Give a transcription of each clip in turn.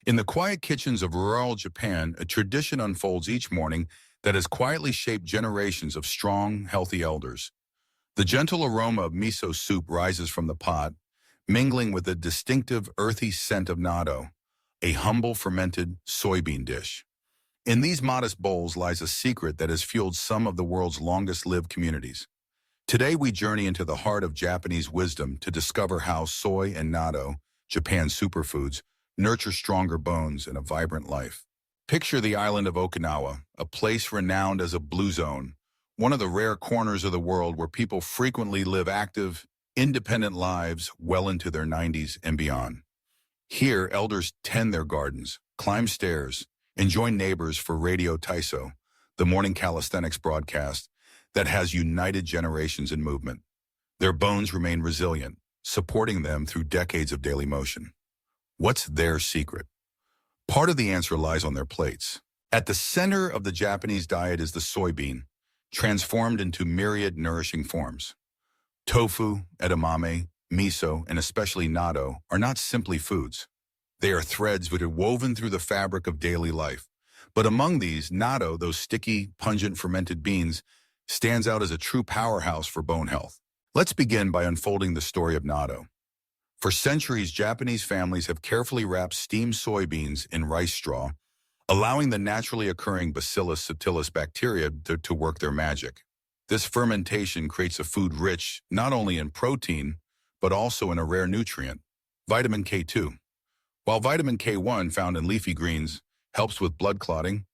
In the quiet kitchens of rural Japan, a tradition unfolds each morning that has quietly shaped generations of strong, healthy elders. The gentle aroma of miso soup rises from the pot, mingling with the distinctive earthy scent of natto, a humble fermented soybean dish. In these modest bowls lies a secret that has fueled some of the world's longest-lived communities. Today we journey into the heart of Japanese wisdom to discover how soy and natto, Japan's superfoods, nurture stronger bones and a vibrant life. Picture the island of Okinawa, a place renowned as a blue zone, one of the rare corners of the world where people frequently live active, independent lives well into their 90s and beyond. Here, elders tend their gardens, climb stairs, and join neighbors for Radio Taiso, the morning calisthenics broadcast that has united generations in movement. Their bones remain resilient, supporting them through decades of daily motion. What's their secret? Part of the answer lies on their plates. At the center of the Japanese diet is the soybean, transformed into myriad nourishing forms. Tofu, edamame, miso, and especially natto are not simply foods. They are threads that are woven through the fabric of daily life. But among these, natto, those sticky, pungent fermented beans, stands out as a true powerhouse for bone health. Let's begin by unfolding the story of natto. For centuries, Japanese families have carefully wrapped steamed soybeans in rice straw, allowing the naturally occurring Bacillus subtilis bacteria to work their magic. This fermentation creates a food rich not only in protein, but also in a rare nutrient, vitamin K2. While vitamin K1, found in leafy greens, helps with blood clotting,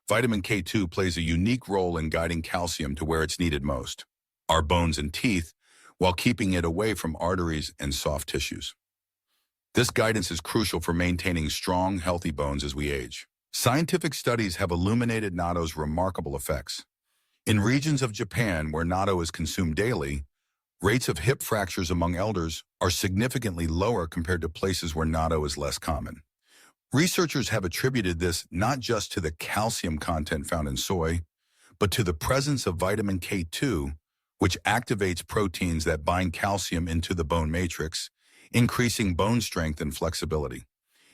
vitamin K2 plays a unique role in guiding calcium to where it's needed most, our bones and teeth, while keeping it away from arteries and soft tissues. This guidance is crucial for maintaining strong, healthy bones as we age. Scientific studies have illuminated natto's remarkable effects. In regions of Japan where natto is consumed daily, rates of hip fractures among elders are significantly lower compared to places where natto is less common. Researchers have attributed this not just to the calcium content found in soy, but to the presence of vitamin K2, which activates proteins that bind calcium into the bone matrix, increasing bone strength and flexibility.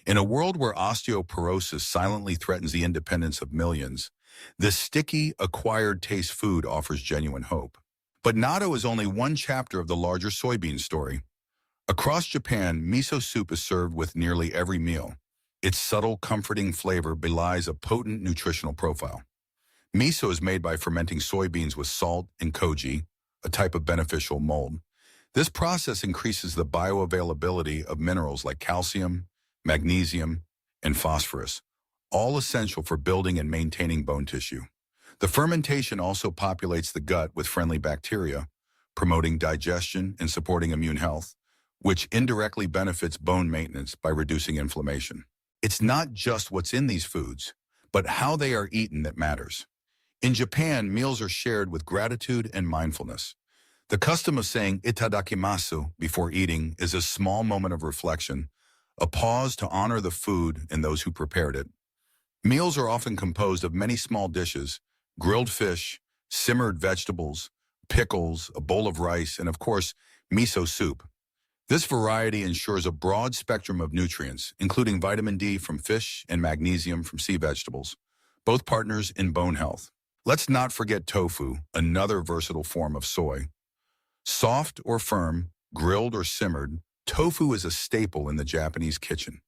In a world where osteoporosis silently threatens the independence of millions, this sticky, acquired taste food offers genuine hope. But natto is only one chapter of the larger soybean story. Across Japan, miso soup is served with nearly every meal. Its subtle, comforting flavor belies a potent nutritional profile. Miso is made by fermenting soybeans with salt and koji, a type of beneficial mold. This process increases the bioavailability of minerals like calcium, magnesium, and phosphorus, all essential for building and maintaining bone tissue. The fermentation also populates the gut with friendly bacteria, promoting digestion and supporting immune health, which indirectly benefits bone maintenance by reducing inflammation. It's not just what's in these foods, but how they are eaten that matters. In Japan, meals are shared with gratitude and mindfulness. The custom of saying itadakimasu before eating is a small moment of reflection, a pause to honor the food and those who prepared it. Meals are often composed of many small dishes: grilled fish, simmered vegetables, pickles, a bowl of rice, and of course, miso soup. This variety ensures a broad spectrum of nutrients, including vitamin D from fish and magnesium from sea vegetables, both partners in bone health. Let's not forget tofu, another versatile form of soy. Soft or firm, grilled or simmered, tofu is a staple in the Japanese kitchen.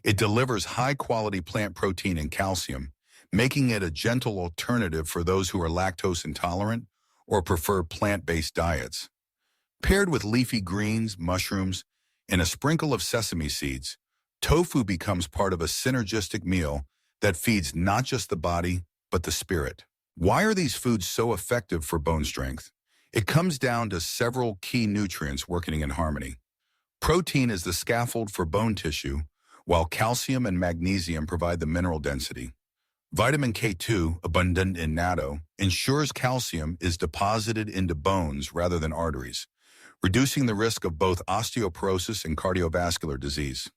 It delivers high-quality plant protein and calcium, making it a gentle alternative for those who are lactose intolerant or prefer plant-based diets. Paired with leafy greens, mushrooms, and a sprinkle of sesame seeds, tofu becomes part of a synergistic meal that feeds not just the body, but the spirit. Why are these foods so effective for bone strength? It comes down to several key nutrients working in harmony. Protein is the scaffold for bone tissue, while calcium and magnesium provide the mineral density. Vitamin K2, abundant in natto, ensures calcium is deposited into bones rather than arteries, reducing the risk of both osteoporosis and cardiovascular disease.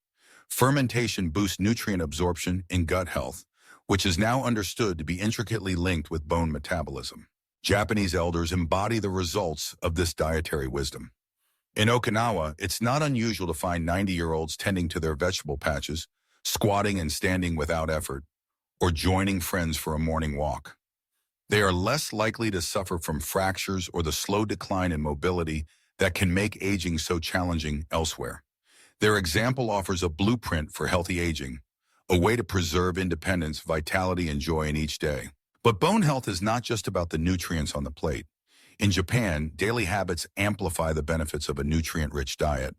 Fermentation boosts nutrient absorption and gut health, which is now understood to be intricately linked with bone metabolism. Japanese elders embody the results of this dietary wisdom. In Okinawa, it's not unusual to find 90-year-olds tending to their vegetable patches, squatting and standing without effort, or joining friends for a morning walk. They are less likely to suffer from fractures or the slow decline in mobility that can make aging so challenging elsewhere. Their example offers a blueprint for healthy aging, a way to preserve independence, vitality, and joy in each day. But bone health is not just about the nutrients on the plate. In Japan, daily habits amplify the benefits of a nutrient-rich diet.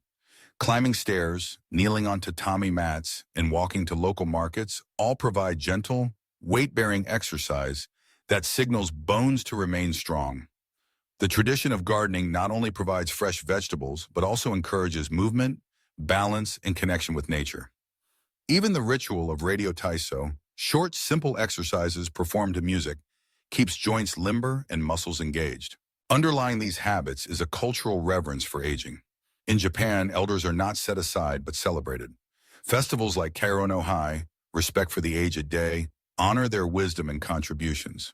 Climbing stairs, kneeling on tatami mats, and walking to local markets all provide gentle, weight-bearing exercise that signals bones to remain strong. The tradition of gardening not only provides fresh vegetables, but also encourages movement, balance, and connection with nature. Even the ritual of radio taiso, short, simple exercises performed to music, keeps joints limber and muscles engaged. Underlying these habits is a cultural reverence for aging. In Japan, elders are not set aside but celebrated. Festivals like Karo no Hai, respect for the aged day, honor their wisdom and contributions.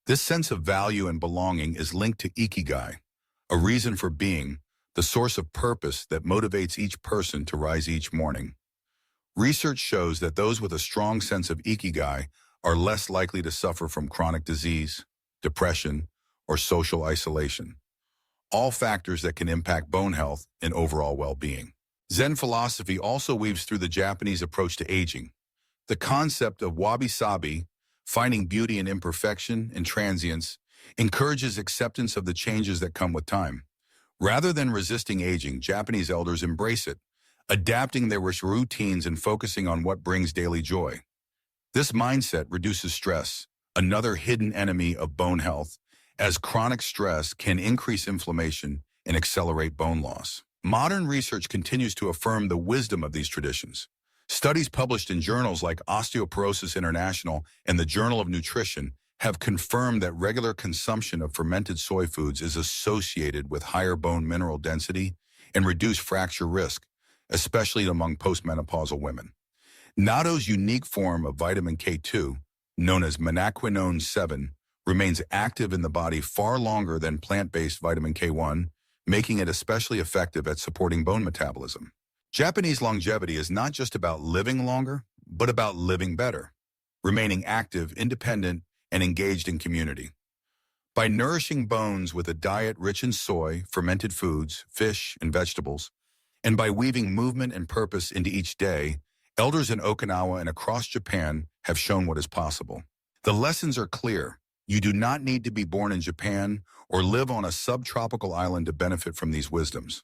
This sense of value and belonging is linked to ikigai, a reason for being, the source of purpose that motivates each person to rise each morning. Research shows that those with a strong sense of ikigai are less likely to suffer from chronic disease, depression, or social isolation, all factors that can impact bone health and overall well-being. Zen philosophy also weaves through the Japanese approach to aging. The concept of wabi-sabi, finding beauty in imperfection and transience, encourages acceptance of the changes that come with time. Rather than resisting aging, Japanese elders embrace it, adapting their routines and focusing on what brings daily joy. This mindset reduces stress, another hidden enemy of bone health, as chronic stress can increase inflammation and accelerate bone loss. Modern research continues to affirm the wisdom of these traditions. Studies published in journals like Osteoporosis International and the Journal of Nutrition have confirmed that regular consumption of fermented soy foods is associated with higher bone mineral density and reduced fracture risk, especially among postmenopausal women. Natto's unique form of vitamin K2, known as menaquinone 7, remains active in the body far longer than plant-based vitamin K1, making it especially effective at supporting bone metabolism. Japanese longevity is not just about living longer, but about living better, remaining active, independent, and engaged in community. By nourishing bones with a diet rich in soy, fermented foods, fish, and vegetables, and by weaving movement and purpose into each day, elders in Okinawa and across Japan have shown what is possible. The lessons are clear. You do not need to be born in Japan or live on a subtropical island to benefit from these wisdoms.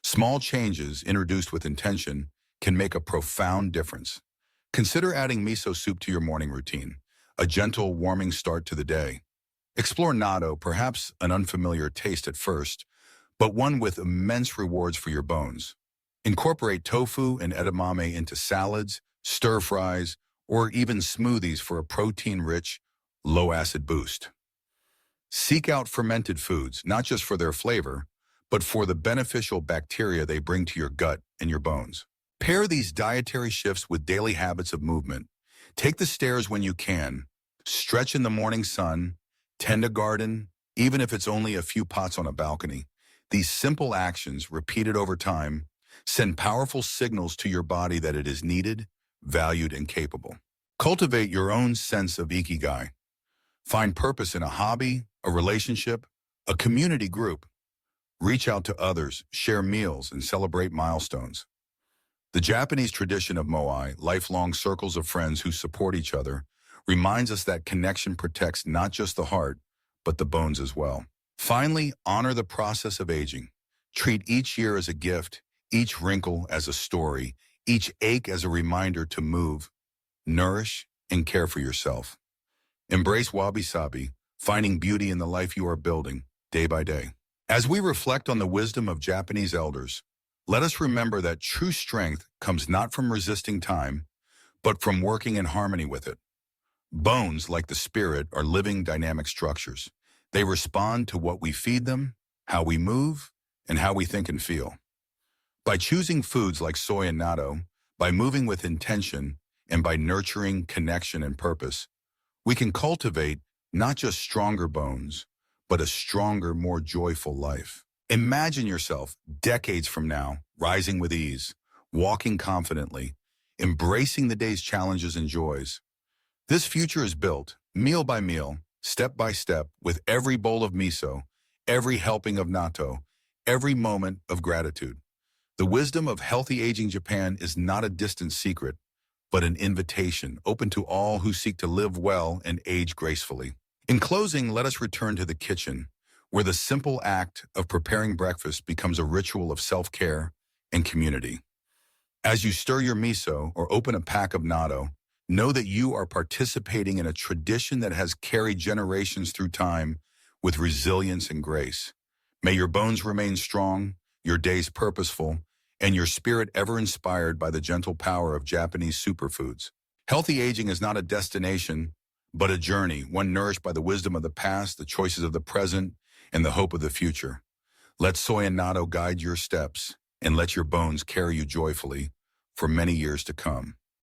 Small changes introduced with intention can make a profound difference. Consider adding miso soup to your morning routine, a gentle, warming start to the day. Explore natto, perhaps an unfamiliar taste at first, but one with immense rewards for your bones. Incorporate tofu and edamame into salads, stir-fries, or even smoothies for a protein-rich, low-acid boost. Seek out fermented foods, not just for their flavor, but for the beneficial bacteria they bring to your gut and your bones. Pair these dietary shifts with daily habits of movement. Take the stairs when you can, stretch in the morning sun, tend a garden, even if it's only a few pots on a balcony. These simple actions, repeated over time, send powerful signals to your body that it is needed, valued, and capable. Cultivate your own sense of ikigai. Find purpose in a hobby, a relationship, a community group. Reach out to others, share meals, and celebrate milestones. The Japanese tradition of moai, lifelong circles of friends who support each other, reminds us that connection protects not just the heart, but the bones as well. Finally, honor the process of aging. Treat each year as a gift, each wrinkle as a story, each ache as a reminder to move, nourish, and care for yourself. Embrace wabi-sabi, finding beauty in the life you are building, day by day. As we reflect on the wisdom of Japanese elders, let us remember that true strength comes not from resisting time, but from working in harmony with it. Bones, like the spirit, are living dynamic structures. They respond to what we feed them, how we move, and how we think and feel. By choosing foods like soy and natto, by moving with intention, and by nurturing connection and purpose, we can cultivate not just stronger bones, but a stronger, more joyful life. Imagine yourself, decades from now, rising with ease, walking confidently, embracing the day's challenges and joys. This future is built, meal by meal, step by step, with every bowl of miso, every helping of natto, every moment of gratitude. The wisdom of healthy aging Japan is not a distant secret, but an invitation open to all who seek to live well and age gracefully. In closing, let us return to the kitchen, where the simple act of preparing breakfast becomes a ritual of self-care and community. As you stir your miso or open a pack of natto, know that you are participating in a tradition that has carried generations through time with resilience and grace. May your bones remain strong, your days purposeful, and your spirit ever inspired by the gentle power of Japanese superfoods. Healthy aging is not a destination, but a journey, one nourished by the wisdom of the past, the choices of the present, and the hope of the future. Let soy and natto guide your steps, and let your bones carry you joyfully for many years to come.